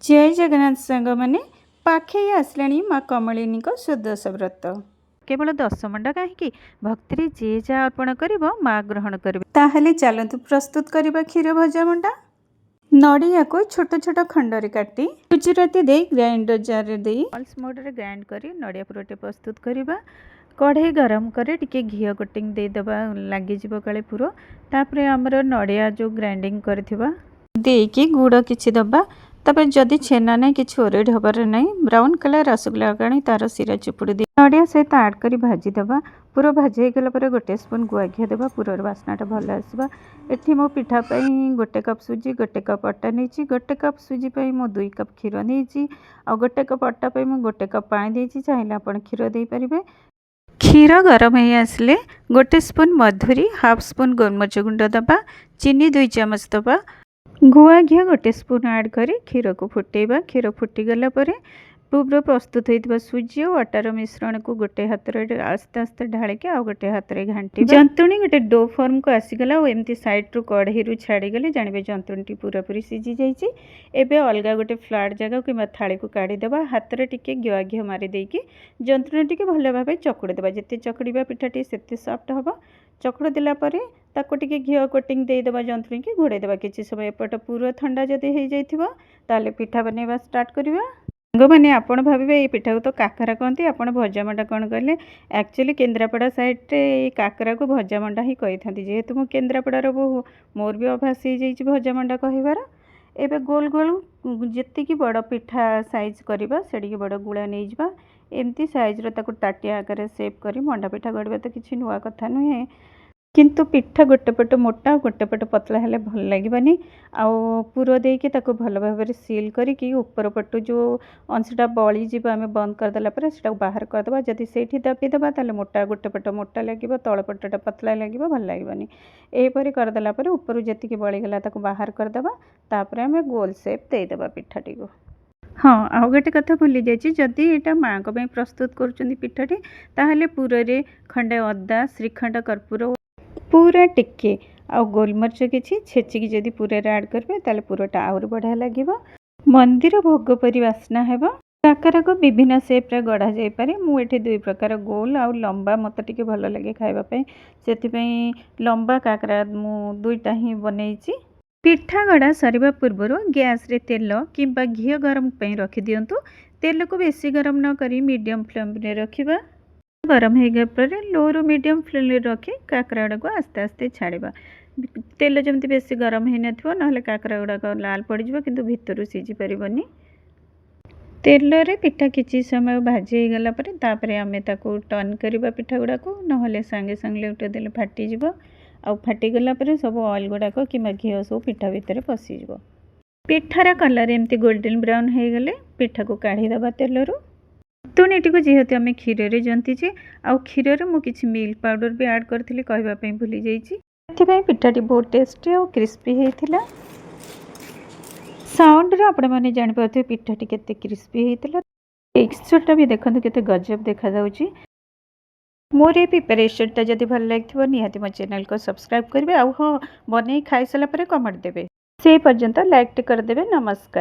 जय जगन्नाथ सांग मैंने पाखे आसलाणी माँ कमलिनी सुदश व्रत केवल 10 मंडा कहीं भक्ति जे जहाँ अर्पण कर माँ ग्रहण करें चलतु प्रस्तुत करवा क्षीर भजा मंडा। नड़िया को छोट छोट खंडरे काटी गुजराती दे ग्राइंडर जार दे पल्स मोड रे ग्राइंड करी नड़िया पुरटे प्रस्तुत करवा। कढ़ई गरम करे टिके घी कोटिंग देदबा लगी काले पुर तापर आमर नड़िया जो ग्राइंडिंग करथिबा देकी गुड़ किछि दबा। तब जदि छेना नहीं कि ओरेड हबार नहीं ब्राउन कलर रसगुल्ला आनी तार सिरा चुपुड़ी दे नड़िया सहित आड कर भाजीदबा। पूरा भाजी गला गोटे स्पून गुआ घी देवा पूरा बास्नाटा भल आसवा। एठी मो पिठापाई गोटे कप सुजी गोटे कप अटा नहीं गोटे कप सुजी मो 2 कप क्षीर नहीं आ गोटे कप अटा मो गोटे कप पानी देती चाहिए आप क्षीर दे पारे। क्षीर गरम हो आसले गोटे स्पून मधुरी हाफ स्पून गोलमरिच गुंड दबा चीनी 2 चामच दबा गुआ घी गोटे स्पून ऐड करी क्षीर को फुटेबा। क्षीर फुटीगला पूर्व प्रस्तुत होता सुजी और अटार मिश्रण को गोटे हाथ आस्ते आस्ते ढालिके आ गोटे हाथ में घाटी जंतुणी गोटे डो फॉर्म को आसीगला और एमती साइड रू कढ़ई रू छाड़ीगले जानवे जंतुणी पूरा पूरी सीझी जाइए। एबे अलग गोटे फ्लाट जगह कि थाली को काढ़ीदेवा हाथ में टिके गुआ घी मारिदेकी जंतुणी टी भल भाव चकुड़ी देवा। जिते चकुड़ा पिठाटी से सफ्ट हम चकुड़ देलापर ताको टिके घी कोटिंग देदेवा जंतुणी की घोड़े देवा। किसी समय एपट पूरा ठंडा जदि हो जाए पिठा बनवा स्टार्ट करवा। सांग मैंने आपड़ भावे ये पिठा को तो काकरा कहते आप भजा मंडा कौन कहले एक्चुअली केन्द्रापड़ा साइड रे काकरा को भजा मंडा ही कही था जेहेतु मो केन्द्रापड़ार बहु मोर भी अभ्यास हो जाइए भजा मंडा कहबार। एबे गोल गोल जी बड़ पिठा साइज करवा से बड़ गुड़ा नहीं जा एमती सैज्र ताटिया आकार सेप कर मंडा पिठा गढ़ा तो किसी नुआ कथा नुहे किंतु पिठा गोटे पट मोटा गोटे पट पतला हेले भल लगवानी आउ पुर देकी ताको भल भाव सील करिकी ऊपर पटु जो अंशटा बली जीव आम बंद करदेला से बाहर करदे जदि से दाबीदेबा ताले मोटा गोटे पट मोटा लगे तल पटटा पतला लगे भल लगवानी यहपरी करदेला ऊपर जी बलीगला ताको बाहर करदे तापर आम गोल सेप देदेबा पिठाटी को। हाँ आउ गोटे कथा भूली जाइए जदि यहाँ माँ को प्रस्तुत कर पिठाटी ताहले पूरे खंडे अदा श्रीखंड कर्पूर पूरा टिके आ गोलमरिच किसी छेचिकी जदि पूरा ऐड करेंगे ताले पूराटा आहुरी बढ़िया लगे मंदिर भोग परी बास्ना है। काकरा को विभिन्न सेप्रे गढ़ा जापे मुझे 2 प्रकार गोल आउ लंबा मत टे भल लगे खावाई से लंबा काकरा मु 2टा ही बनई। पिठा गढ़ा सरिबा पूर्व गैस रे तेल किंबा घी गरम रखी दिंतु। तेल को बेसी गरम न करी मीडियम फ्लेम रे रखिबा। गरम हो गया पर लो रू मीडियम फ्लेम रखी काकरा गुड़ा को आस्ते आस्ते छाड़वा। तेल जमी बेसी गरम हो ना काकरा गुड़ाक लाल पड़ किंतु भितर सीझी पारनी। तेल रे पिठा किसी समय भाजी गला तापर आम टर्न करवा पिठा गुड़ा को ना सांगे सांगे उठे देले फाटीज आ फाटीगला सब ऑयल गुड़ाक कि घी सब पिठा भितर पशिज। पिठार कलर एमती गोल्डन ब्राउन हो गले पिठा को काढ़ीदबा तेल रू। जंतुणी को जेहेतु आम क्षीर रे जंतीचे आउ क्षीर मु किछि मिल्क पाउडर भी ऐड करथिली कहबा भूली जाइए पिठाटी बहुत टेस्टी और क्रिस्पी होता। साउंड रे आपण माने जानि पाथे पिठाटी केते क्रिस्पी होता। टेक्सचरटा भी देखंतु केते गजब देखा जाउची। मोर ये प्रिपरेशनटा जदि भल लागिथिबो निहाती मो चैनल को सब्सक्राइब करेंगे। आउ हाँ बनै खाई सारा कमेंट देवे से पर्यंत लाइक कर देवे। नमस्कार।